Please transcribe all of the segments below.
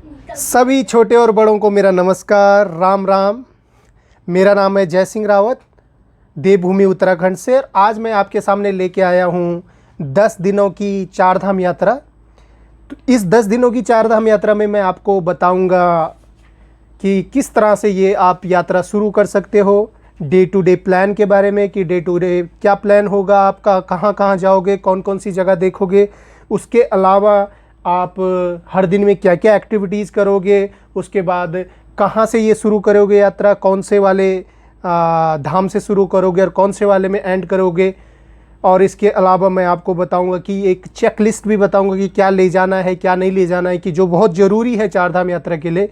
सभी छोटे और बड़ों को मेरा नमस्कार, राम राम। मेरा नाम है जय सिंह रावत, देवभूमि उत्तराखंड से। आज मैं आपके सामने लेके आया हूँ 10 दिनों की चारधाम यात्रा। तो इस 10 दिनों की चारधाम यात्रा में मैं आपको बताऊंगा कि किस तरह से ये आप यात्रा शुरू कर सकते हो, डे टू डे प्लान के बारे में कि डे टू डे क्या प्लान होगा आपका, कहाँ कहाँ जाओगे, कौन कौन सी जगह देखोगे। उसके अलावा आप हर दिन में क्या क्या एक्टिविटीज़ करोगे, उसके बाद कहाँ से ये शुरू करोगे यात्रा, कौन से वाले धाम से शुरू करोगे और कौन से वाले में एंड करोगे। और इसके अलावा मैं आपको बताऊंगा कि एक चेक लिस्ट भी बताऊंगा कि क्या ले जाना है क्या नहीं ले जाना है, कि जो बहुत ज़रूरी है चारधाम यात्रा के लिए।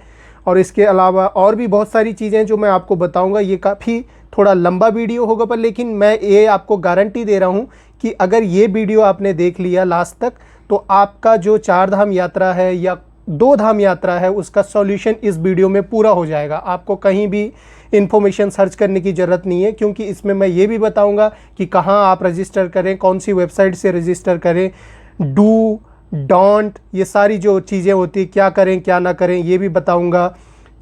और इसके अलावा और भी बहुत सारी चीज़ें जो मैं आपको बताऊंगा। ये काफ़ी थोड़ा लंबा वीडियो होगा पर लेकिन मैं ये आपको गारंटी दे रहा हूँ कि अगर ये वीडियो आपने देख लिया लास्ट तक तो आपका जो चारधाम यात्रा है या 2 धाम यात्रा है उसका सॉल्यूशन इस वीडियो में पूरा हो जाएगा। आपको कहीं भी इन्फॉर्मेशन सर्च करने की ज़रूरत नहीं है, क्योंकि इसमें मैं ये भी बताऊंगा कि कहाँ आप रजिस्टर करें, कौन सी वेबसाइट से रजिस्टर करें, डू डोंट ये सारी जो चीज़ें होती क्या करें क्या ना करें ये भी बताऊंगा,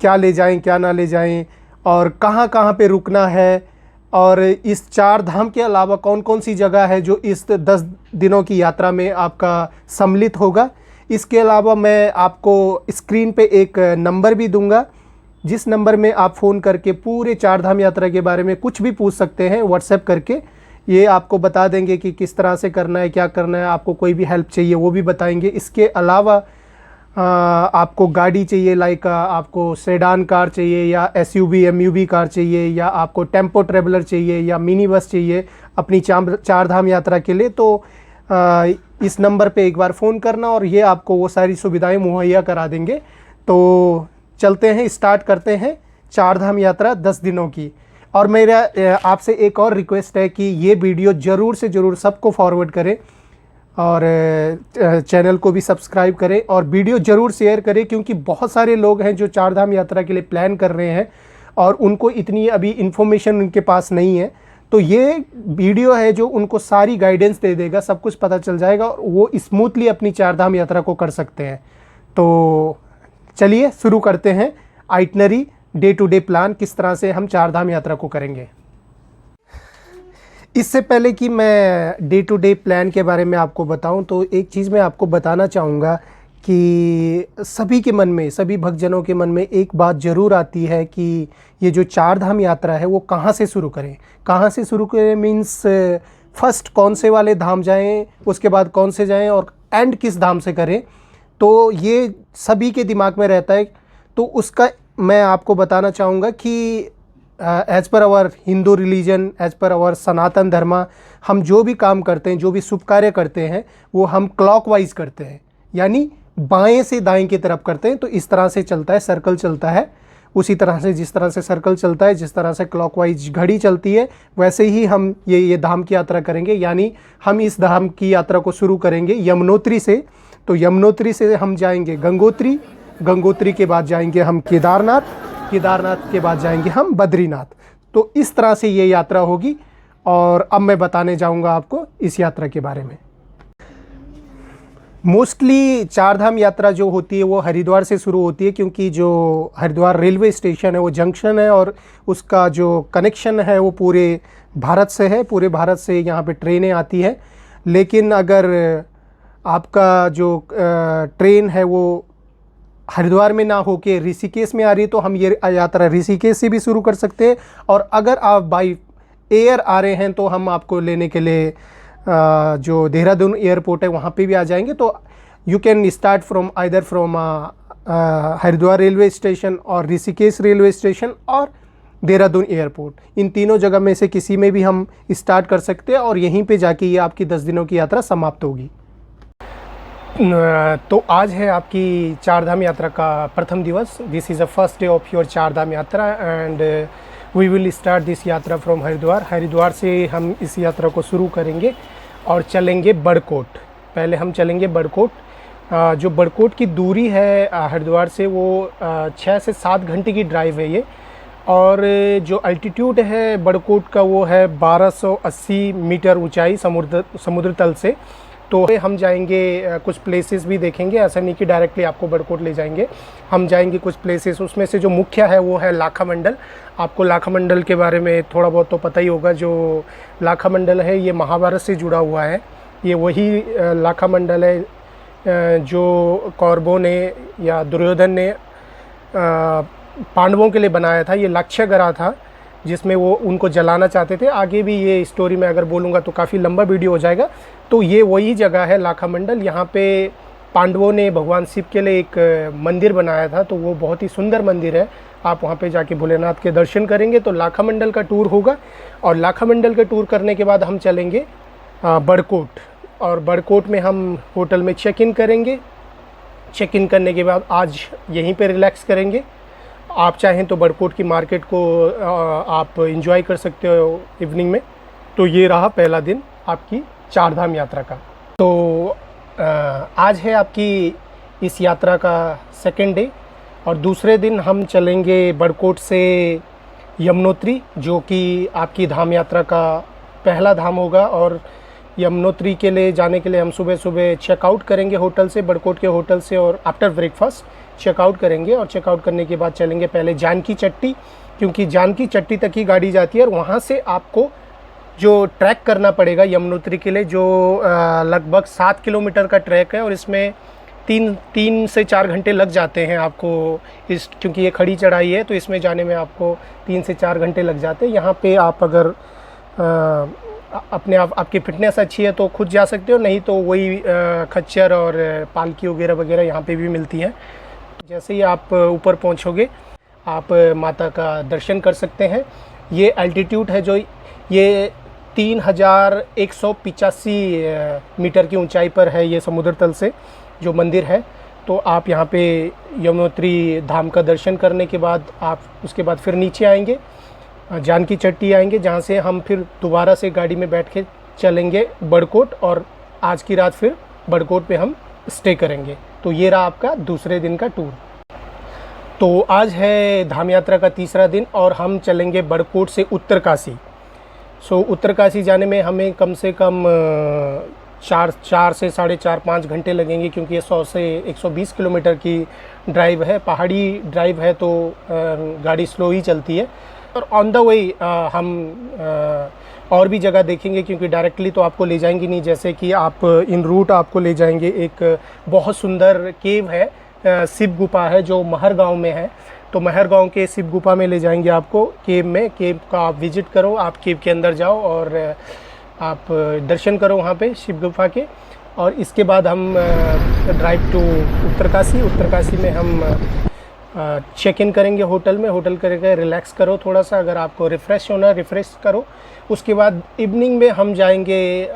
क्या ले जाएं क्या ना ले जाएं और कहाँ कहाँ पे रुकना है। और इस 4 धाम के अलावा कौन कौन सी जगह है जो इस 10 दिनों की यात्रा में आपका सम्मिलित होगा। इसके अलावा मैं आपको स्क्रीन पे एक नंबर भी दूंगा, जिस नंबर में आप फ़ोन करके पूरे 4 धाम यात्रा के बारे में कुछ भी पूछ सकते हैं व्हाट्सएप करके। ये आपको बता देंगे कि किस तरह से करना है क्या करना है, आपको कोई भी हेल्प चाहिए वो भी बताएंगे। इसके अलावा आपको गाड़ी चाहिए, लाइक आपको सेडान कार चाहिए या एसयूवी एमयूवी कार चाहिए या आपको टेम्पो ट्रेवलर चाहिए या मिनी बस चाहिए अपनी 4 धाम यात्रा के लिए, तो इस नंबर पे एक बार फ़ोन करना और ये आपको वो सारी सुविधाएं मुहैया करा देंगे। तो चलते हैं, स्टार्ट करते हैं 4 धाम यात्रा 10 दिनों की। और मेरा आपसे एक और रिक्वेस्ट है कि ये वीडियो ज़रूर से ज़रूर सबको फॉरवर्ड करें और चैनल को भी सब्सक्राइब करें और वीडियो ज़रूर शेयर करें, क्योंकि बहुत सारे लोग हैं जो 4 धाम यात्रा के लिए प्लान कर रहे हैं और उनको इतनी अभी इन्फॉर्मेशन उनके पास नहीं है। तो ये वीडियो है जो उनको सारी गाइडेंस दे देगा, सब कुछ पता चल जाएगा और वो स्मूथली अपनी 4 धाम यात्रा को कर सकते हैं। तो चलिए शुरू करते हैं itinerary day to day plan, किस तरह से हम 4 धाम यात्रा को करेंगे। इससे पहले कि मैं डे टू डे प्लान के बारे में आपको बताऊं तो एक चीज़ मैं आपको बताना चाहूँगा कि सभी के मन में, सभी भक्तजनों के मन में एक बात ज़रूर आती है कि ये जो 4 धाम यात्रा है वो कहाँ से शुरू करें। कहाँ से शुरू करें मीन्स फर्स्ट कौन से वाले धाम जाएं, उसके बाद कौन से जाएं और एंड किस धाम से करें। तो ये सभी के दिमाग में रहता है। तो उसका मैं आपको बताना चाहूँगा कि as per our Hindu religion, as per our Sanatan Dharma, हम जो भी काम करते हैं, जो भी शुभ कार्य करते हैं वो हम क्लॉकवाइज करते हैं, यानी बाएं से दाएं की तरफ करते हैं। तो इस तरह से चलता है, सर्कल चलता है। उसी तरह से जिस तरह से सर्कल चलता है, जिस तरह से क्लॉकवाइज घड़ी चलती है, वैसे ही हम ये धाम की यात्रा करेंगे। यानी हम इस धाम की यात्रा को शुरू करेंगे यमुनोत्री से। तो यमुनोत्री से हम जाएंगे गंगोत्री, गंगोत्री के बाद जाएंगे हम केदारनाथ, केदारनाथ के बाद जाएंगे हम बद्रीनाथ। तो इस तरह से ये यात्रा होगी और अब मैं बताने जाऊंगा आपको इस यात्रा के बारे में। मोस्टली 4 धाम यात्रा जो होती है वो हरिद्वार से शुरू होती है, क्योंकि जो हरिद्वार रेलवे स्टेशन है वो जंक्शन है और उसका जो कनेक्शन है वो पूरे भारत से है। पूरे भारत से यहाँ पे ट्रेनें आती है। लेकिन अगर आपका जो ट्रेन है वो हरिद्वार में ना होके ऋषिकेश में आ रही है तो हम ये यात्रा ऋषिकेश से भी शुरू कर सकते हैं। और अगर आप बाई एयर आ रहे हैं तो हम आपको लेने के लिए जो देहरादून एयरपोर्ट है वहाँ पे भी आ जाएंगे। तो you can start from either from Haridwar railway station और ऋषिकेश रेलवे स्टेशन और देहरादून एयरपोर्ट। इन तीनों जगह में से किसी में भी हम स्टार्ट कर सकते हैं और यहीं पे जाके ये आपकी 10 दिनों की यात्रा समाप्त होगी। तो आज है आपकी 4 धाम यात्रा का प्रथम दिवस। This is the first day of your 4 Dham yatra and we will start this yatra from Haridwar. Haridwar से हम इस यात्रा को शुरू करेंगे और चलेंगे बड़कोट। पहले हम चलेंगे बड़कोट। जो बड़कोट की दूरी है हरिद्वार से वो 6 से 7 घंटे की ड्राइव है ये। और जो अल्टीट्यूड है बड़कोट का वो है 1280 मीटर ऊंचाई समुद्र तल से। तो हम जाएंगे कुछ प्लेसेस भी देखेंगे, ऐसा नहीं कि डायरेक्टली आपको बड़कोट ले जाएंगे। हम जाएंगे कुछ प्लेसेस, उसमें से जो मुख्य है वो है लाखा मंडल। आपको लाखा मंडल के बारे में थोड़ा बहुत तो पता ही होगा। जो लाखा मंडल है ये महाभारत से जुड़ा हुआ है। ये वही लाखा मंडल है जो कौरवों ने या दुर्योधन ने पांडवों के लिए बनाया था। ये लाक्षागृह था जिसमें वो उनको जलाना चाहते थे। आगे भी ये स्टोरी में अगर बोलूँगा तो काफ़ी लंबा वीडियो हो जाएगा। तो ये वही जगह है लाखा मंडल। यहाँ पे पांडवों ने भगवान शिव के लिए एक मंदिर बनाया था, तो वो बहुत ही सुंदर मंदिर है। आप वहाँ पे जाके भोलेनाथ के दर्शन करेंगे। तो लाखा मंडल का टूर होगा, और लाखा मंडल का टूर करने के बाद हम चलेंगे बड़कोट, और बड़कोट में हम होटल में चेक इन करेंगे। चेक इन करने के बाद आज यहीं पे रिलैक्स करेंगे। आप चाहें तो बड़कोट की मार्केट को आप एंजॉय कर सकते हो इवनिंग में। तो ये रहा पहला दिन आपकी चार धाम यात्रा का। तो आज है आपकी इस यात्रा का सेकेंड डे, और दूसरे दिन हम चलेंगे बड़कोट से यमुनोत्री, जो कि आपकी धाम यात्रा का पहला धाम होगा। और यमुनोत्री के लिए जाने के लिए हम सुबह सुबह चेकआउट करेंगे होटल से, बड़कोट के होटल से, और आफ्टर ब्रेकफास्ट चेकआउट करेंगे। और चेकआउट करने के बाद चलेंगे पहले जानकी चट्टी, क्योंकि जानकी चट्टी तक ही गाड़ी जाती है, और वहाँ से आपको जो ट्रैक करना पड़ेगा यमुनोत्री के लिए, जो लगभग 7 किलोमीटर का ट्रैक है। और इसमें 3 से 4 घंटे लग जाते हैं आपको, क्योंकि ये खड़ी चढ़ाई है, तो इसमें जाने में आपको 3 से 4 घंटे लग जाते हैं। यहाँ पे आप अगर अपने आपकी फिटनेस अच्छी है तो खुद जा सकते हो, नहीं तो वही खच्चर और पालकी वगैरह वगैरह यहाँ पे भी मिलती हैं। जैसे ही आप ऊपर पहुँचोगे आप माता का दर्शन कर सकते हैं। ये एल्टीट्यूड है जो ये 3185 मीटर की ऊंचाई पर है, ये समुद्र तल से जो मंदिर है। तो आप यहाँ पे यमुनोत्री धाम का दर्शन करने के बाद आप उसके बाद फिर नीचे आएंगे, जानकी चट्टी आएंगे, जहाँ से हम फिर दोबारा से गाड़ी में बैठ के चलेंगे बड़कोट, और आज की रात फिर बड़कोट पे हम स्टे करेंगे। तो ये रहा आपका दूसरे दिन का टूर। तो आज है धाम यात्रा का तीसरा दिन, और हम चलेंगे बड़कोट से उत्तरकाशी। उत्तरकाशी जाने में हमें कम से कम 4 से 4.5-5 घंटे लगेंगे, क्योंकि ये 100 से 120 किलोमीटर की ड्राइव है, पहाड़ी ड्राइव है, तो गाड़ी स्लो ही चलती है। और ऑन द वे हम और भी जगह देखेंगे, क्योंकि डायरेक्टली तो आपको ले जाएंगे नहीं। जैसे कि आप इन रूट आपको ले जाएंगे, एक बहुत सुंदर केव है, शिव गुफा है जो महर गांव में है। तो महर गांव के शिव गुफा में ले जाएंगे आपको, केव में। केव का आप विजिट करो, आप केव के अंदर जाओ और आप दर्शन करो वहाँ पे शिव गुफा के। और इसके बाद हम ड्राइव टू उत्तरकाशी। उत्तरकाशी में हम चेक इन करेंगे होटल में। होटल करके रिलैक्स करो थोड़ा सा, अगर आपको रिफ़्रेश होना रिफ़्रेश करो। उसके बाद इवनिंग में हम जाएंगे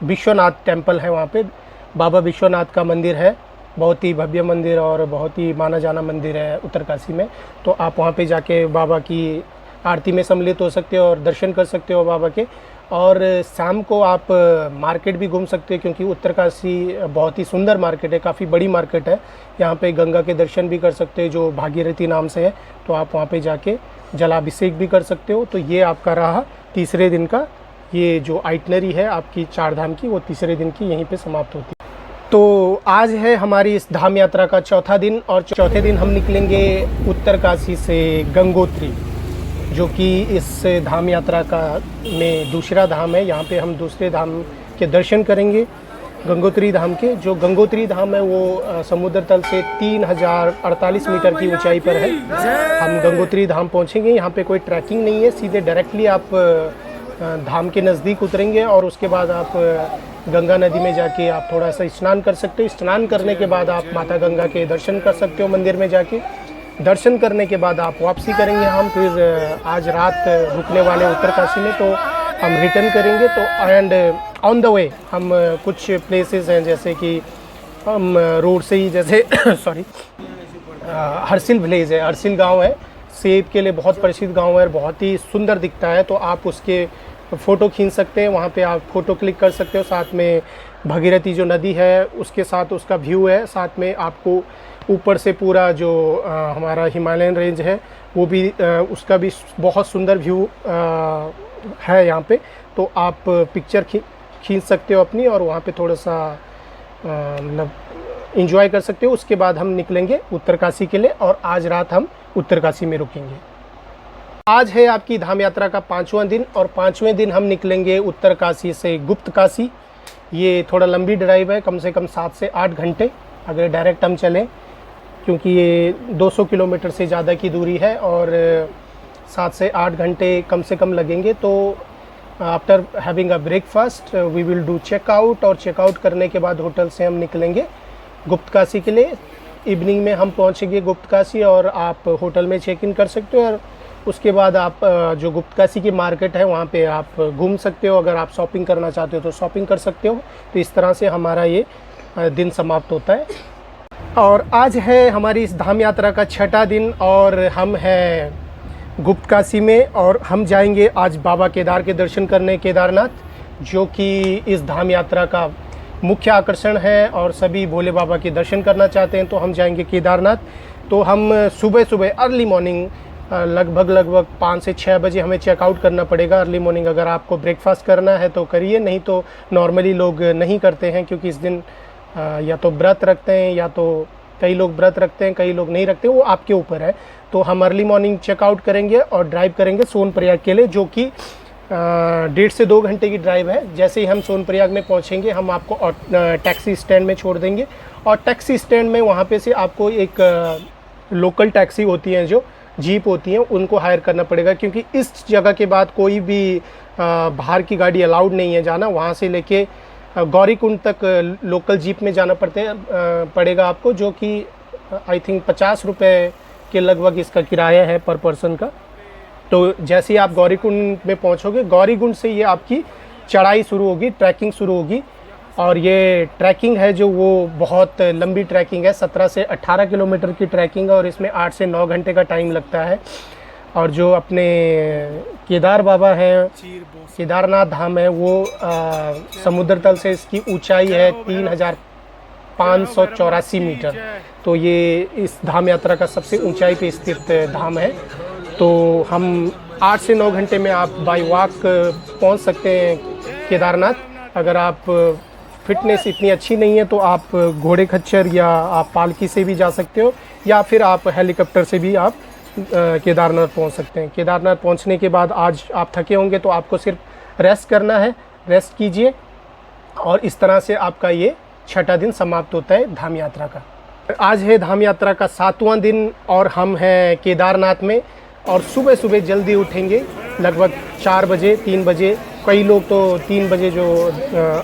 विश्वनाथ टेम्पल है वहाँ पे, बाबा विश्वनाथ का मंदिर है, बहुत ही भव्य मंदिर और बहुत ही माना जाना मंदिर है उत्तरकाशी में। तो आप वहाँ पे जाके बाबा की आरती में सम्मिलित हो सकते हो और दर्शन कर सकते हो बाबा के। और शाम को आप मार्केट भी घूम सकते हो, क्योंकि उत्तरकाशी बहुत ही सुंदर मार्केट है, काफ़ी बड़ी मार्केट है। यहाँ पे गंगा के दर्शन भी कर सकते हो जो भागीरथी नाम से है, तो आप वहाँ पे जाके जलाभिषेक भी कर सकते हो। तो ये आपका रहा तीसरे दिन का, ये जो आइटनरी है आपकी चार धाम की, वो तीसरे दिन की यहीं पे समाप्त होती है। तो आज है हमारी इस धाम यात्रा का चौथा दिन, और चौथे दिन हम निकलेंगे उत्तरकाशी से गंगोत्री, जो कि इस धाम यात्रा का में दूसरा धाम है। यहाँ पे हम दूसरे धाम के दर्शन करेंगे, गंगोत्री धाम के। जो गंगोत्री धाम है वो समुद्र तल से 3048 मीटर की ऊंचाई पर है। हम गंगोत्री धाम पहुँचेंगे, यहाँ पे कोई ट्रैकिंग नहीं है, सीधे डायरेक्टली आप धाम के नज़दीक उतरेंगे और उसके बाद आप गंगा नदी में जाके आप थोड़ा सा स्नान कर सकते हो। स्नान करने के बाद आप माता गंगा के दर्शन कर सकते हो मंदिर में जाके। दर्शन करने के बाद आप वापसी करेंगे। हम फिर आज रात रुकने वाले उत्तरकाशी में, तो हम रिटर्न करेंगे। तो एंड ऑन द वे हम कुछ प्लेसेस हैं, जैसे कि हम रोड से ही जैसे सॉरी हरसिल विलेज है, हरसिल गांव है, सेब के लिए बहुत प्रसिद्ध गांव है, बहुत ही सुंदर दिखता है। तो आप उसके फ़ोटो खींच सकते हैं, वहाँ पे आप फ़ोटो क्लिक कर सकते हो। साथ में भागीरथी जो नदी है उसके साथ उसका व्यू है, साथ में आपको ऊपर से पूरा जो हमारा हिमालयन रेंज है वो भी उसका भी बहुत सुंदर व्यू है यहाँ पे। तो आप पिक्चर खींच सकते हो अपनी, और वहाँ पे थोड़ा सा मतलब इंजॉय कर सकते हो। उसके बाद हम निकलेंगे उत्तरकाशी के लिए, और आज रात हम उत्तरकाशी में रुकेंगे। आज है आपकी धाम यात्रा का 5वां दिन, और 5वें दिन हम निकलेंगे उत्तरकाशी से गुप्तकाशी। ये थोड़ा लंबी ड्राइव है, कम से कम 7 से 8 घंटे अगर डायरेक्ट हम चलें, क्योंकि ये 200 किलोमीटर से ज़्यादा की दूरी है और 7 से 8 घंटे कम से कम लगेंगे। तो after having a breakfast we will do checkout, और चेकआउट करने के बाद होटल से हम निकलेंगे गुप्तकाशी के लिए। इवनिंग में हम पहुंचेंगे गुप्तकाशी, और आप होटल में चेक इन कर सकते हो, और उसके बाद आप जो गुप्तकाशी की मार्केट है वहाँ पे आप घूम सकते हो। अगर आप शॉपिंग करना चाहते हो तो शॉपिंग कर सकते हो। तो इस तरह से हमारा ये दिन समाप्त होता है। और आज है हमारी इस धाम यात्रा का 6ठा दिन, और हम हैं गुप्तकाशी में, और हम जाएंगे आज बाबा केदार के दर्शन करने, केदारनाथ, जो कि इस धाम यात्रा का मुख्य आकर्षण है, और सभी भोले बाबा के दर्शन करना चाहते हैं तो हम जाएंगे केदारनाथ। तो हम सुबह सुबह अर्ली मॉर्निंग लगभग 5 से 6 बजे हमें चेकआउट करना पड़ेगा। अर्ली मॉर्निंग अगर आपको ब्रेकफास्ट करना है तो करिए, नहीं तो नॉर्मली लोग नहीं करते हैं, क्योंकि इस दिन या तो व्रत रखते हैं, या तो कई लोग व्रत रखते हैं, कई लोग नहीं रखते, वो आपके ऊपर है। तो हम अर्ली मॉर्निंग चेकआउट करेंगे और ड्राइव करेंगे सोनप्रयाग के लिए, जो कि 1.5 से 2 घंटे की ड्राइव है। जैसे ही हम सोनप्रयाग में पहुंचेंगे हम आपको टैक्सी स्टैंड में छोड़ देंगे, और टैक्सी स्टैंड में वहाँ पे से आपको एक लोकल टैक्सी होती है, जो जीप होती हैं, उनको हायर करना पड़ेगा, क्योंकि इस जगह के बाद कोई भी बाहर की गाड़ी अलाउड नहीं है जाना। वहाँ से लेके गौरीकुंड तक लोकल जीप में जाना पड़ेगा आपको, जो कि आई थिंक 50 रुपये के लगभग इसका किराया है पर पर्सन का। तो जैसे ही आप गौरीकुंड में पहुंचोगे, गौरीकुंड से ये आपकी चढ़ाई शुरू होगी, ट्रैकिंग शुरू होगी। और ये ट्रैकिंग है जो वो बहुत लंबी ट्रैकिंग है, 17 से 18 किलोमीटर की ट्रैकिंग है, और इसमें 8 से 9 घंटे का टाइम लगता है। और जो अपने केदार बाबा हैं, केदारनाथ धाम है, वो समुद्र तल से इसकी ऊंचाई है 3584 मीटर। तो ये इस धाम यात्रा का सबसे ऊंचाई पे स्थित धाम है। तो हम 8 से 9 घंटे में आप बाई वॉक पहुंच सकते हैं केदारनाथ। अगर आप फिटनेस इतनी अच्छी नहीं है तो आप घोड़े खच्चर या आप पालकी से भी जा सकते हो, या फिर आप हेलीकॉप्टर से भी आप केदारनाथ पहुंच सकते हैं। केदारनाथ पहुंचने के बाद आज आप थके होंगे तो आपको सिर्फ रेस्ट करना है, रेस्ट कीजिए, और इस तरह से आपका ये 6ठा दिन समाप्त होता है धाम यात्रा का। आज है धाम यात्रा का 7वां दिन, और हम हैं केदारनाथ में, और सुबह सुबह जल्दी उठेंगे लगभग 4 बजे 3 बजे। कई लोग तो 3 बजे, जो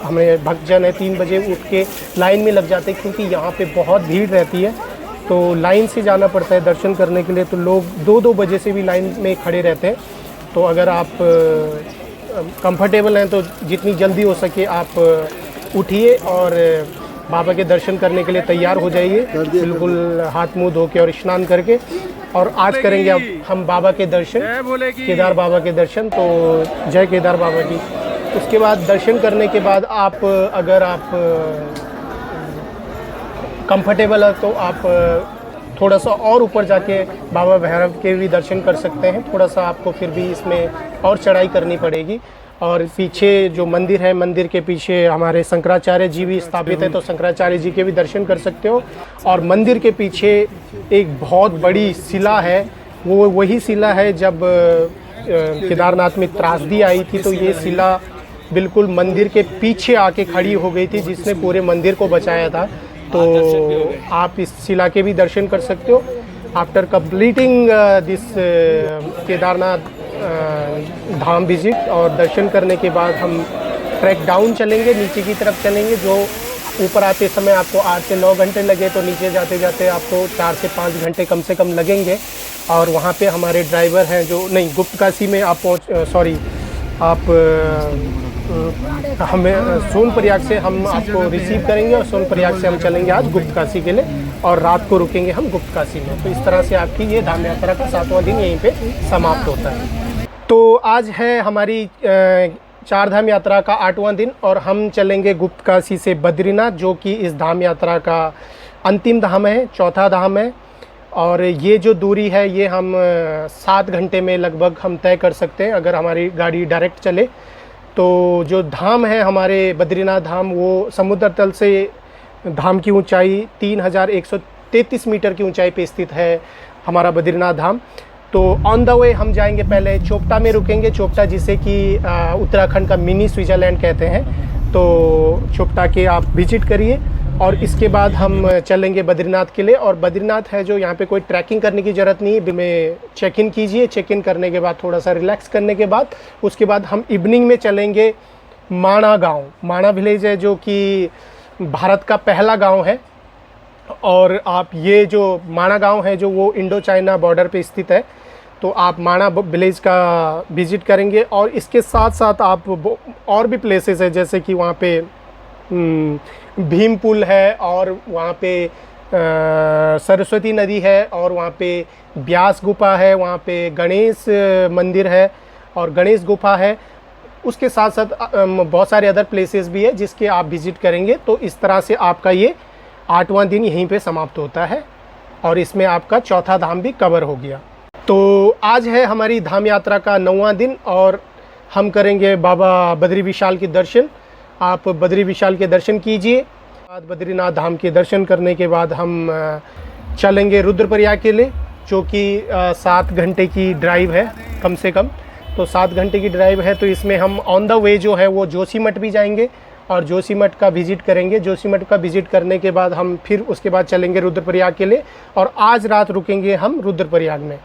हमें भक्तजन है, 3 बजे उठ के लाइन में लग जाते हैं, क्योंकि यहाँ पे बहुत भीड़ रहती है। तो लाइन से जाना पड़ता है दर्शन करने के लिए। तो लोग 2-2 बजे से भी लाइन में खड़े रहते हैं। तो अगर आप कंफर्टेबल हैं तो जितनी जल्दी हो सके आप उठिए और बाबा के दर्शन करने के लिए तैयार हो जाइए, बिल्कुल हाथ मुंह धो के और स्नान करके। और आज करेंगे अब हम बाबा के दर्शन, केदार बाबा के दर्शन। तो जय केदार बाबा की। उसके बाद दर्शन करने के बाद आप, अगर आप कंफर्टेबल है तो आप थोड़ा सा और ऊपर जाके बाबा भैरव के भी दर्शन कर सकते हैं। थोड़ा सा आपको फिर भी इसमें और चढ़ाई करनी पड़ेगी। और पीछे जो मंदिर है, मंदिर के पीछे हमारे शंकराचार्य जी भी स्थापित है, तो शंकराचार्य जी के भी दर्शन कर सकते हो। और मंदिर के पीछे एक बहुत बड़ी शिला है, वो वही शिला है जब केदारनाथ में त्रासदी आई थी, तो ये शिला बिल्कुल मंदिर के पीछे आके खड़ी हो गई थी, जिसने पूरे मंदिर को बचाया था। तो आप इस शिला के भी दर्शन कर सकते हो। After completing this Kedarnath Dham visit और दर्शन करने के बाद हम ट्रैक डाउन चलेंगे, नीचे की तरफ चलेंगे। जो ऊपर आते समय आपको 8 से 9 घंटे लगे, तो नीचे जाते जाते आपको 4 से 5 घंटे कम से कम लगेंगे। और वहाँ पे हमारे ड्राइवर हैं जो, नहीं, गुप्तकाशी में आप हमें सोनप्रयाग से हम आपको रिसीव करेंगे, और सोनप्रयाग से हम चलेंगे आज गुप्तकाशी के लिए, और रात को रुकेंगे हम गुप्तकाशी में। तो इस तरह से आपकी ये धाम यात्रा का 7वां दिन यहीं पे समाप्त होता है। तो आज है हमारी 4 धाम यात्रा का 8वां दिन, और हम चलेंगे गुप्तकाशी से बद्रीनाथ, जो कि इस धाम यात्रा का अंतिम धाम है, चौथा धाम है। और ये जो दूरी है ये हम 7 घंटे में लगभग हम तय कर सकते हैं, अगर हमारी गाड़ी डायरेक्ट चले। तो जो धाम है हमारे बद्रीनाथ धाम, वो समुद्र तल से धाम की ऊंचाई 3133 मीटर की ऊंचाई पे स्थित है हमारा बद्रीनाथ धाम। तो ऑन द वे हम जाएंगे, पहले चोपटा में रुकेंगे। चोपटा जिसे कि उत्तराखंड का मिनी स्विट्ज़रलैंड कहते हैं, तो चोपटा के आप विजिट करिए और इसके बाद हम चलेंगे बद्रीनाथ के लिए। और बद्रीनाथ है जो, यहाँ पे कोई ट्रैकिंग करने की ज़रूरत नहीं है। में चेक इन कीजिए, चेक इन करने के बाद थोड़ा सा रिलैक्स करने के बाद उसके बाद हम इवनिंग में चलेंगे माणा गांव। माणा विलेज है जो कि भारत का पहला गांव है। और आप ये जो माणा गांव है जो वो इंडो चाइना बॉर्डर पे स्थित है, तो आप माणा विलेज का विज़िट करेंगे। और इसके साथ साथ आप और भी प्लेसेस है, जैसे कि वहाँ पे भीम पुल है, और वहाँ पे सरस्वती नदी है, और वहाँ पे ब्यास गुफा है, वहाँ पे गणेश मंदिर है और गणेश गुफा है। उसके साथ साथ बहुत सारे अदर प्लेसेस भी है जिसके आप विज़िट करेंगे। तो इस तरह से आपका ये 8वां दिन यहीं पे समाप्त होता है और इसमें आपका चौथा धाम भी कवर हो गया। तो आज है हमारी धाम यात्रा का 9वां दिन और हम करेंगे बाबा बद्री विशाल के दर्शन। आप बद्री विशाल के दर्शन कीजिए। बाद बद्रीनाथ धाम के दर्शन करने के बाद हम चलेंगे रुद्रप्रयाग के लिए, जो कि 7 घंटे की ड्राइव है कम से कम। तो 7 घंटे की ड्राइव है, तो इसमें हम ऑन द वे जो है वो जोशीमठ भी जाएंगे और जोशीमठ का विज़िट करेंगे। जोशीमठ का विज़िट करने के बाद हम फिर उसके बाद चलेंगे रुद्रप्रयाग के लिए और आज रात रुकेंगे हम रुद्रप्रयाग में।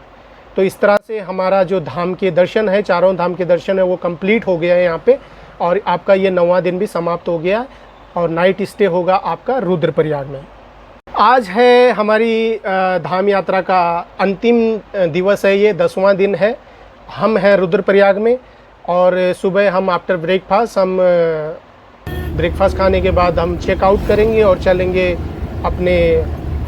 तो इस तरह से हमारा जो धाम के दर्शन है, चारों धाम के दर्शन है, वो कंप्लीट हो गया है यहाँ पे। और आपका ये 9वां दिन भी समाप्त हो गया और नाइट स्टे होगा आपका रुद्रप्रयाग में। आज है हमारी धाम यात्रा का अंतिम दिवस है, ये 10वां दिन है। हम हैं रुद्रप्रयाग में और सुबह हम आफ्टर ब्रेकफास्ट ब्रेकफास्ट खाने के बाद हम चेकआउट करेंगे और चलेंगे अपने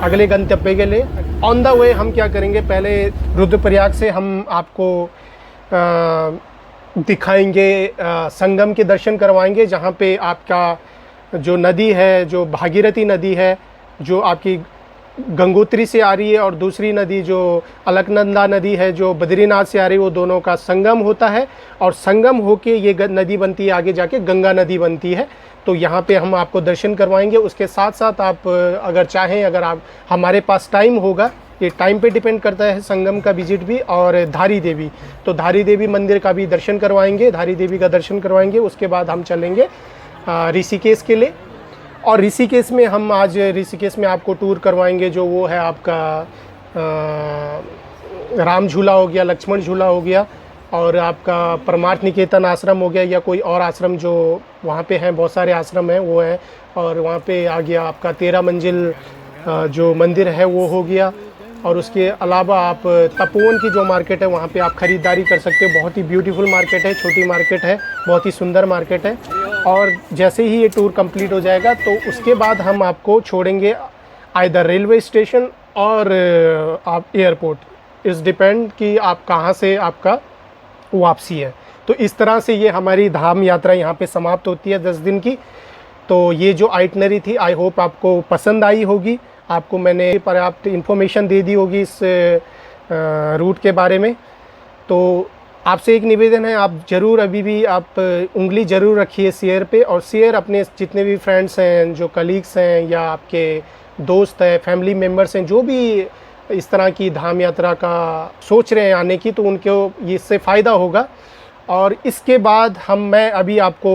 अगले गंतव्य के लिए। ऑन द वे हम क्या करेंगे, पहले रुद्रप्रयाग से हम आपको दिखाएंगे, संगम के दर्शन करवाएंगे, जहाँ पे आपका जो नदी है, जो भागीरथी नदी है, जो आपकी गंगोत्री से आ रही है, और दूसरी नदी जो अलकनंदा नदी है जो बद्रीनाथ से आ रही है, वो दोनों का संगम होता है और संगम होके ये नदी बनती है, आगे जाके गंगा नदी बनती है। तो यहाँ पे हम आपको दर्शन करवाएंगे। उसके साथ साथ आप अगर चाहें, अगर आप हमारे पास टाइम होगा, ये टाइम पे डिपेंड करता है, संगम का विजिट भी और धारी देवी, तो धारी देवी मंदिर का भी दर्शन करवाएंगे, धारी देवी का दर्शन करवाएंगे। उसके बाद हम चलेंगे ऋषिकेश के लिए और ऋषिकेश में हम आज ऋषिकेश में आपको टूर करवाएंगे, जो वो है आपका राम झूला हो गया, लक्ष्मण झूला हो गया और आपका परमार्थ निकेतन आश्रम हो गया, या कोई और आश्रम जो वहाँ पे हैं, बहुत सारे आश्रम हैं वो है। और वहाँ पे आ गया आपका 13 मंजिल जो मंदिर है वो हो गया। और उसके अलावा आप तपोवन की जो मार्केट है वहाँ पे आप ख़रीदारी कर सकते हो। बहुत ही ब्यूटीफुल मार्केट है, छोटी मार्केट है, बहुत ही सुंदर मार्केट है। और जैसे ही ये टूर कंप्लीट हो जाएगा तो उसके बाद हम आपको छोड़ेंगे आइदर रेलवे स्टेशन और आप एयरपोर्ट, इस डिपेंड कि आप कहाँ से आपका वापसी है। तो इस तरह से ये हमारी धाम यात्रा यहाँ पे समाप्त होती है 10 दिन की। तो ये जो आइटनरी थी, आई होप आपको पसंद आई होगी, आपको मैंने पर्याप्त इन्फॉर्मेशन दे दी होगी इस रूट के बारे में। तो आपसे एक निवेदन है, आप ज़रूर अभी भी आप उंगली ज़रूर रखिए शेयर पे, और शेयर अपने जितने भी फ्रेंड्स हैं, जो कलीग्स हैं या आपके दोस्त हैं, फैमिली मेम्बर्स हैं, जो भी इस तरह की धाम यात्रा का सोच रहे हैं आने की, तो उनको इससे फ़ायदा होगा। और इसके बाद मैं अभी आपको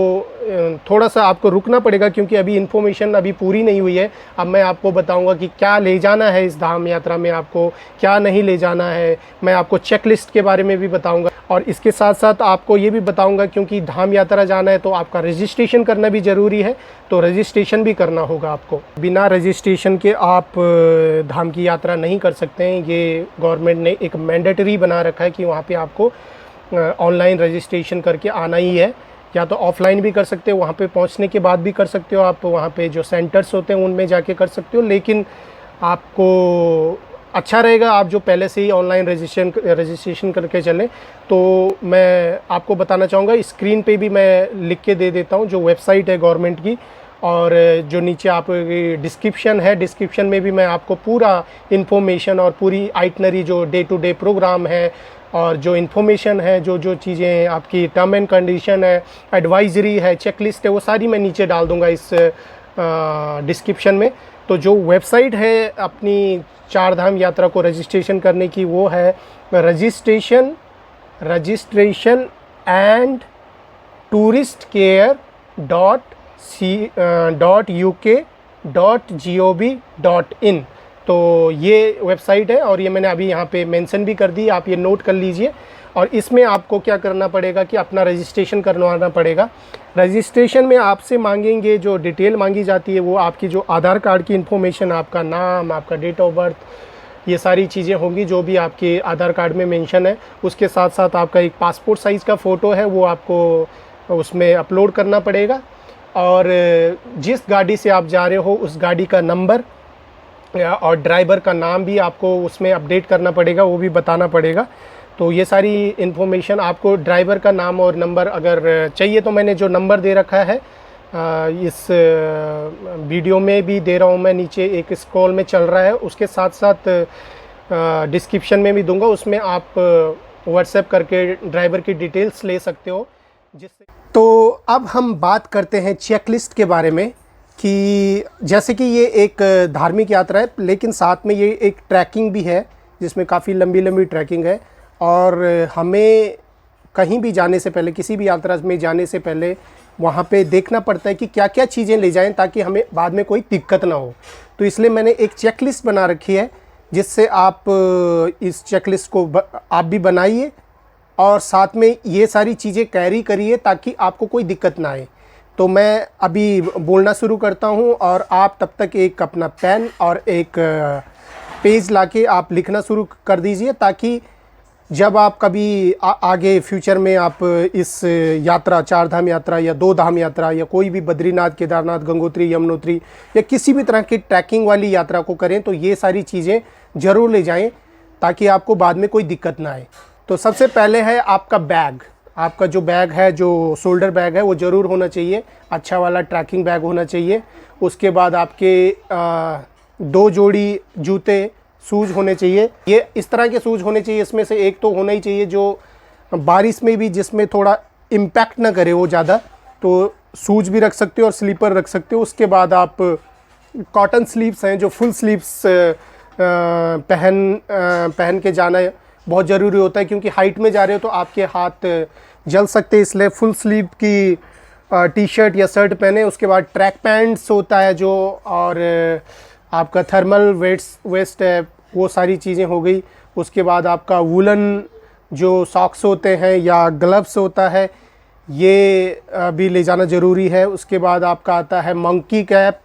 थोड़ा सा आपको रुकना पड़ेगा क्योंकि अभी इन्फॉर्मेशन अभी पूरी नहीं हुई है। अब मैं आपको बताऊंगा कि क्या ले जाना है इस धाम यात्रा में, आपको क्या नहीं ले जाना है। मैं आपको चेक लिस्ट के बारे में भी बताऊंगा और इसके साथ साथ आपको ये भी बताऊंगा, क्योंकि धाम यात्रा जाना है तो आपका रजिस्ट्रेशन करना भी ज़रूरी है, तो रजिस्ट्रेशन भी करना होगा आपको। बिना रजिस्ट्रेशन के आप धाम की यात्रा नहीं कर सकते हैं। ये गवर्नमेंट ने एक मैंडेटरी बना रखा है कि वहाँ पर आपको ऑनलाइन रजिस्ट्रेशन करके आना ही है, या तो ऑफलाइन भी कर सकते हो, वहाँ पे पहुँचने के बाद भी कर सकते हो, आप वहाँ पे जो सेंटर्स होते हैं उनमें जाके कर सकते हो। लेकिन आपको अच्छा रहेगा आप जो पहले से ही ऑनलाइन रजिस्ट्रेशन करके चलें। तो मैं आपको बताना चाहूँगा, स्क्रीन पे भी मैं लिख के दे देता हूँ जो वेबसाइट है गवर्नमेंट की, और जो नीचे आप डिस्क्रिप्शन है, डिस्क्रिप्शन में भी मैं आपको पूरा इन्फॉर्मेशन और पूरी आइटनरी जो डे टू डे प्रोग्राम है और जो इन्फॉर्मेशन है, जो जो चीज़ें आपकी टर्म एंड कंडीशन है, एडवाइजरी है, चेकलिस्ट है, वो सारी मैं नीचे डाल दूँगा इस डिस्क्रिप्शन में। तो जो वेबसाइट है अपनी चारधाम यात्रा को रजिस्ट्रेशन करने की, वो है registration and tourist care .uk.gov.in। तो ये वेबसाइट है और ये मैंने अभी यहाँ पे मेंशन भी कर दी, आप ये नोट कर लीजिए। और इसमें आपको क्या करना पड़ेगा कि अपना रजिस्ट्रेशन करवाना पड़ेगा। रजिस्ट्रेशन में आपसे मांगेंगे, जो डिटेल मांगी जाती है वो आपकी जो आधार कार्ड की इन्फॉर्मेशन, आपका नाम, आपका डेट ऑफ बर्थ, ये सारी चीज़ें होंगी जो भी आपके आधार कार्ड में मेंशन है। उसके साथ साथ आपका एक पासपोर्ट साइज़ का फ़ोटो है, वो आपको उसमें अपलोड करना पड़ेगा। और जिस गाड़ी से आप जा रहे हो उस गाड़ी का नंबर और ड्राइवर का नाम भी आपको उसमें अपडेट करना पड़ेगा, वो भी बताना पड़ेगा। तो ये सारी इन्फॉर्मेशन आपको, ड्राइवर का नाम और नंबर अगर चाहिए तो मैंने जो नंबर दे रखा है इस वीडियो में भी दे रहा हूँ मैं, नीचे एक स्क्रॉल में चल रहा है, उसके साथ साथ डिस्क्रिप्शन में भी दूंगा, उसमें आप व्हाट्सएप करके ड्राइवर की डिटेल्स ले सकते हो जिससे। तो अब हम बात करते हैं चेकलिस्ट के बारे में कि जैसे कि ये एक धार्मिक यात्रा है, लेकिन साथ में ये एक ट्रैकिंग भी है जिसमें काफ़ी लंबी लंबी ट्रैकिंग है। और हमें कहीं भी जाने से पहले, किसी भी यात्रा में जाने से पहले वहाँ पे देखना पड़ता है कि क्या क्या चीज़ें ले जाएं ताकि हमें बाद में कोई दिक्कत ना हो। तो इसलिए मैंने एक चेकलिस्ट बना रखी है, जिससे आप इस चेकलिस्ट को आप भी बनाइए और साथ में ये सारी चीज़ें कैरी करिए ताकि आपको कोई दिक्कत ना आए। तो मैं अभी बोलना शुरू करता हूँ और आप तब तक एक अपना पेन और एक पेज लाके आप लिखना शुरू कर दीजिए, ताकि जब आप कभी आगे फ्यूचर में आप इस यात्रा, चार धाम यात्रा या दो धाम यात्रा या कोई भी बद्रीनाथ, केदारनाथ, गंगोत्री, यमुनोत्री या किसी भी तरह की ट्रैकिंग वाली यात्रा को करें तो ये सारी चीज़ें ज़रूर ले जाएं ताकि आपको बाद में कोई दिक्कत ना आए। तो सबसे पहले है आपका बैग। आपका जो बैग है, जो शोल्डर बैग है, वो ज़रूर होना चाहिए, अच्छा वाला ट्रैकिंग बैग होना चाहिए। उसके बाद आपके 2 जोड़ी जूते, शूज़ होने चाहिए। ये इस तरह के शूज़ होने चाहिए, इसमें से एक तो होना ही चाहिए जो बारिश में भी जिसमें थोड़ा इम्पैक्ट ना करे वो ज़्यादा, तो शूज़ भी रख सकते हो और स्लीपर रख सकते हो। उसके बाद आप कॉटन स्लीव्स हैं, जो फुल स्लीव्स पहन के जाना बहुत ज़रूरी होता है, क्योंकि हाइट में जा रहे हो तो आपके हाथ जल सकते हैं, इसलिए फुल स्लीव की टी शर्ट या शर्ट पहने। उसके बाद ट्रैक पैंट्स होता है जो, और आपका थर्मल वेस्ट है, वो सारी चीज़ें हो गई। उसके बाद आपका वुलन जो सॉक्स होते हैं या ग्लव्स होता है, ये भी ले जाना ज़रूरी है। उसके बाद आपका आता है मंकी कैप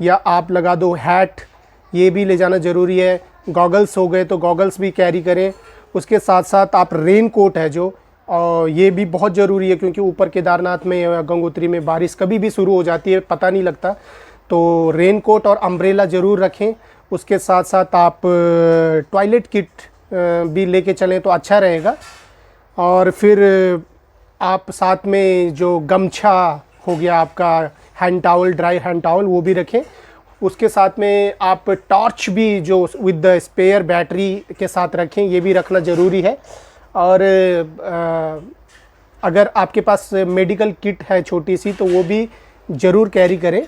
या आप लगा दो हैट, ये भी ले जाना ज़रूरी है। गॉगल्स हो गए तो गॉगल्स भी कैरी करें। उसके साथ साथ आप रेन कोट है जो, और ये भी बहुत ज़रूरी है, क्योंकि ऊपर केदारनाथ में या गंगोत्री में बारिश कभी भी शुरू हो जाती है, पता नहीं लगता। तो रेन कोट और अम्ब्रेला ज़रूर रखें। उसके साथ साथ आप टॉयलेट किट भी लेके चलें तो अच्छा रहेगा। और फिर आप साथ में जो गमछा हो गया आपका, hand towel, dry hand towel, वो भी रखें। उसके साथ में आप टॉर्च भी जो विद द स्पेयर बैटरी के साथ रखें, ये भी रखना ज़रूरी है। और अगर आपके पास मेडिकल किट है छोटी सी तो वो भी ज़रूर कैरी करें।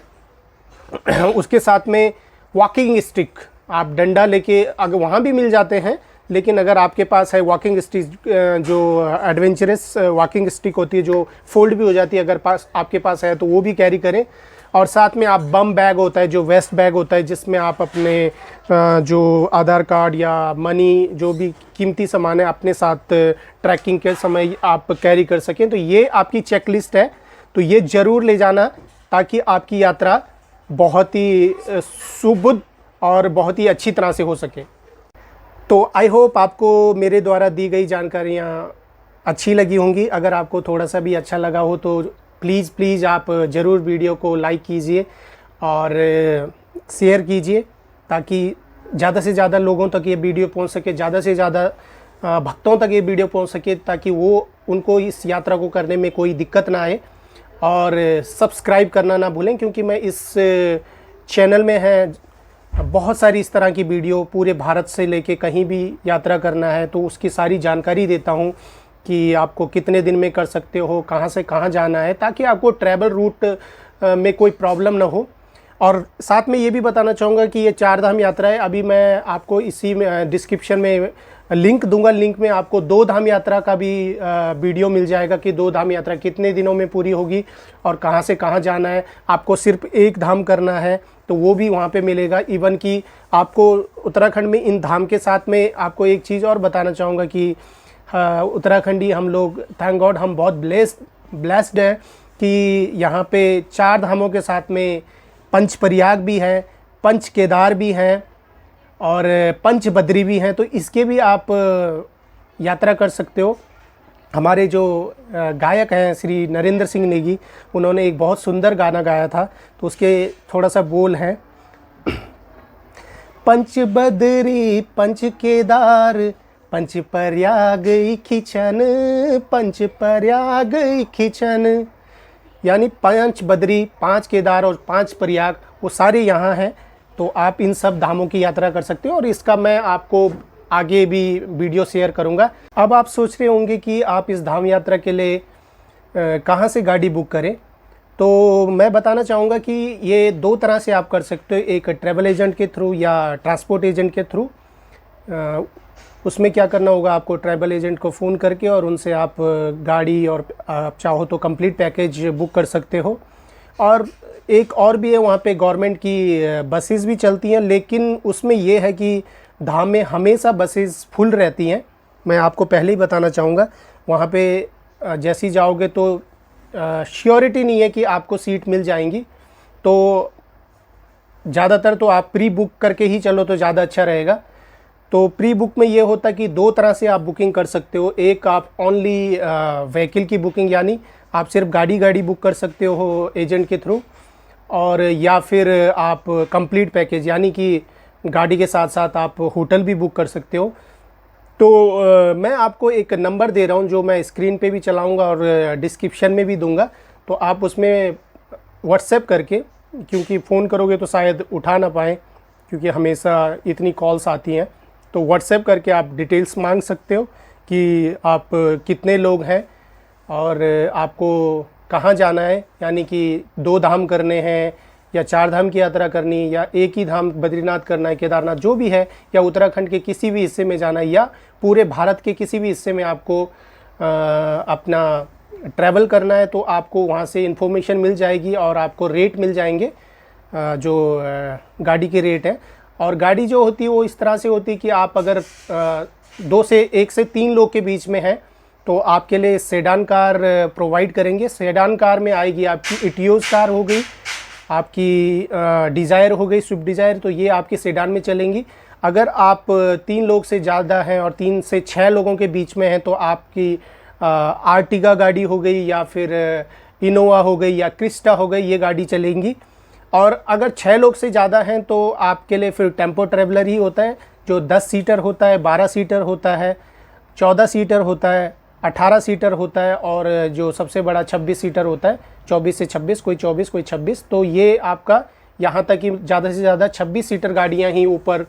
उसके साथ में वॉकिंग स्टिक, आप डंडा लेके, अगर वहाँ भी मिल जाते हैं, लेकिन अगर आपके पास है वॉकिंग स्टिक, जो एडवेंचरस वॉकिंग स्टिक होती है जो फोल्ड भी हो जाती है, अगर आपके पास है तो वो भी कैरी करें। और साथ में आप बम बैग होता है, जो वेस्ट बैग होता है, जिसमें आप अपने जो आधार कार्ड या मनी, जो भी कीमती सामान है, अपने साथ ट्रैकिंग के समय आप कैरी कर सकें। तो ये आपकी चेकलिस्ट है, तो ये ज़रूर ले जाना ताकि आपकी यात्रा बहुत ही सुबुध और बहुत ही अच्छी तरह से हो सके। तो आई होप आपको मेरे द्वारा दी गई जानकारियाँ अच्छी लगी होंगी। अगर आपको थोड़ा सा भी अच्छा लगा हो तो प्लीज़ आप ज़रूर वीडियो को लाइक कीजिए और शेयर कीजिए, ताकि ज़्यादा से ज़्यादा लोगों तक ये वीडियो पहुंच सके, ज़्यादा से ज़्यादा भक्तों तक ये वीडियो पहुंच सके, ताकि वो उनको इस यात्रा को करने में कोई दिक्कत ना आए। और सब्सक्राइब करना ना भूलें, क्योंकि मैं इस चैनल में है बहुत सारी इस तरह की वीडियो, पूरे भारत से लेके कहीं भी यात्रा करना है तो उसकी सारी जानकारी देता हूँ कि आपको कितने दिन में कर सकते हो, कहाँ से कहाँ जाना है, ताकि आपको ट्रैवल रूट में कोई प्रॉब्लम ना हो। और साथ में ये भी बताना चाहूँगा कि ये 4 धाम यात्रा है। अभी मैं आपको इसी में डिस्क्रिप्शन में लिंक दूंगा, लिंक में आपको 2 धाम यात्रा का भी वीडियो मिल जाएगा कि 2 धाम यात्रा कितने दिनों में पूरी होगी और कहाँ से कहाँ जाना है। आपको सिर्फ 1 धाम करना है तो वो भी वहाँ पे मिलेगा। इवन कि आपको उत्तराखंड में इन धाम के साथ में आपको एक चीज़ और बताना चाहूँगा कि उत्तराखंडी हम लोग, थैंक गॉड, हम बहुत ब्लेस्ड हैं कि यहाँ पे 4 धामों के साथ में पंच प्रयाग भी है, पंच केदार भी हैं और पंच बद्री भी हैं। तो इसके भी आप यात्रा कर सकते हो। हमारे जो गायक हैं श्री नरेंद्र सिंह नेगी, उन्होंने एक बहुत सुंदर गाना गाया था, तो उसके थोड़ा सा बोल हैं। पंच बद्री पंच केदार पंच प्रयाग खिचन, पंच प्रयाग खिचन, यानी 5 बद्री, 5 केदार और 5 प्रयाग वो सारे यहाँ हैं। तो आप इन सब धामों की यात्रा कर सकते हो और इसका मैं आपको आगे भी वीडियो शेयर करूँगा। अब आप सोच रहे होंगे कि आप इस धाम यात्रा के लिए कहाँ से गाड़ी बुक करें, तो मैं बताना चाहूँगा कि ये 2 तरह से आप कर सकते हो, एक ट्रैवल एजेंट के थ्रू या ट्रांसपोर्ट एजेंट के थ्रू। उसमें क्या करना होगा, आपको ट्रैवल एजेंट को फ़ोन करके और उनसे आप गाड़ी और आप चाहो तो कंप्लीट पैकेज बुक कर सकते हो। और एक और भी है, वहाँ पे गवर्नमेंट की बसेस भी चलती हैं, लेकिन उसमें ये है कि धाम में हमेशा बसेस फुल रहती हैं। मैं आपको पहले ही बताना चाहूँगा, वहाँ पे जैसे ही जाओगे तो श्योरिटी नहीं है कि आपको सीट मिल जाएंगी। तो ज़्यादातर तो आप प्री बुक करके ही चलो तो ज़्यादा अच्छा रहेगा। तो प्री बुक में ये होता है कि 2 तरह से आप बुकिंग कर सकते हो। एक आप ओनली व्हीकल की बुकिंग, यानी आप सिर्फ गाड़ी बुक कर सकते हो एजेंट के थ्रू, और या फिर आप कंप्लीट पैकेज, यानी कि गाड़ी के साथ साथ आप होटल भी बुक कर सकते हो। तो मैं आपको एक नंबर दे रहा हूँ जो मैं स्क्रीन पे भी चलाऊँगा और डिस्क्रिप्शन में भी दूंगा। तो आप उसमें व्हाट्सएप करके, क्योंकि फ़ोन करोगे तो शायद उठा ना पाएँ क्योंकि हमेशा इतनी कॉल्स आती हैं, तो व्हाट्सएप करके आप डिटेल्स मांग सकते हो कि आप कितने लोग हैं और आपको कहाँ जाना है, यानी कि 2 धाम करने हैं या 4 धाम की यात्रा करनी, या एक ही धाम बद्रीनाथ करना है, केदारनाथ जो भी है, या उत्तराखंड के किसी भी हिस्से में जाना है, या पूरे भारत के किसी भी हिस्से में आपको अपना ट्रैवल करना है, तो आपको वहाँ से इन्फॉर्मेशन मिल जाएगी और आपको रेट मिल जाएंगे जो गाड़ी के रेट है। और गाड़ी जो होती है वो इस तरह से होती है कि आप अगर 1 से 3 लोग के बीच में है तो आपके लिए सेडान कार प्रोवाइड करेंगे। सेडान कार में आएगी आपकी इटियोस कार हो गई, आपकी डिज़ायर हो गई, स्विफ्ट डिज़ायर, तो ये आपकी सेडान में चलेंगी। अगर आप 3 लोग से ज़्यादा हैं और 3 से 6 लोगों के बीच में हैं तो आपकी आर्टिगा गाड़ी हो गई, या फिर इनोवा हो गई, या क्रिस्टा हो गई, ये गाड़ी चलेंगी। और अगर 6 लोग से ज़्यादा हैं तो आपके लिए फिर टेम्पो ट्रैवलर ही होता है, जो 10 सीटर होता है, 12 सीटर होता है, 14 सीटर होता है, 18 सीटर होता है, और जो सबसे बड़ा 26 सीटर होता है, 24 से 26, कोई 24 कोई 26। तो ये आपका यहाँ तक कि ज़्यादा से ज़्यादा 26 सीटर गाड़ियाँ ही ऊपर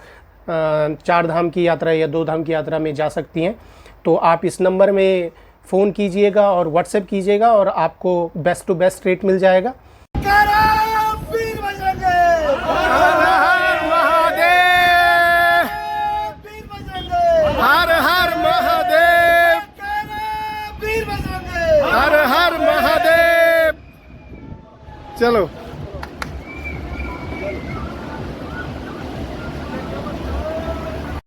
4 धाम की यात्रा या 2 धाम की यात्रा में जा सकती हैं। तो आप इस नंबर में फ़ोन कीजिएगा और व्हाट्सएप कीजिएगा और आपको बेस्ट टू बेस्ट रेट मिल जाएगा। हर हर महादेव, हर हर महादेव। चलो।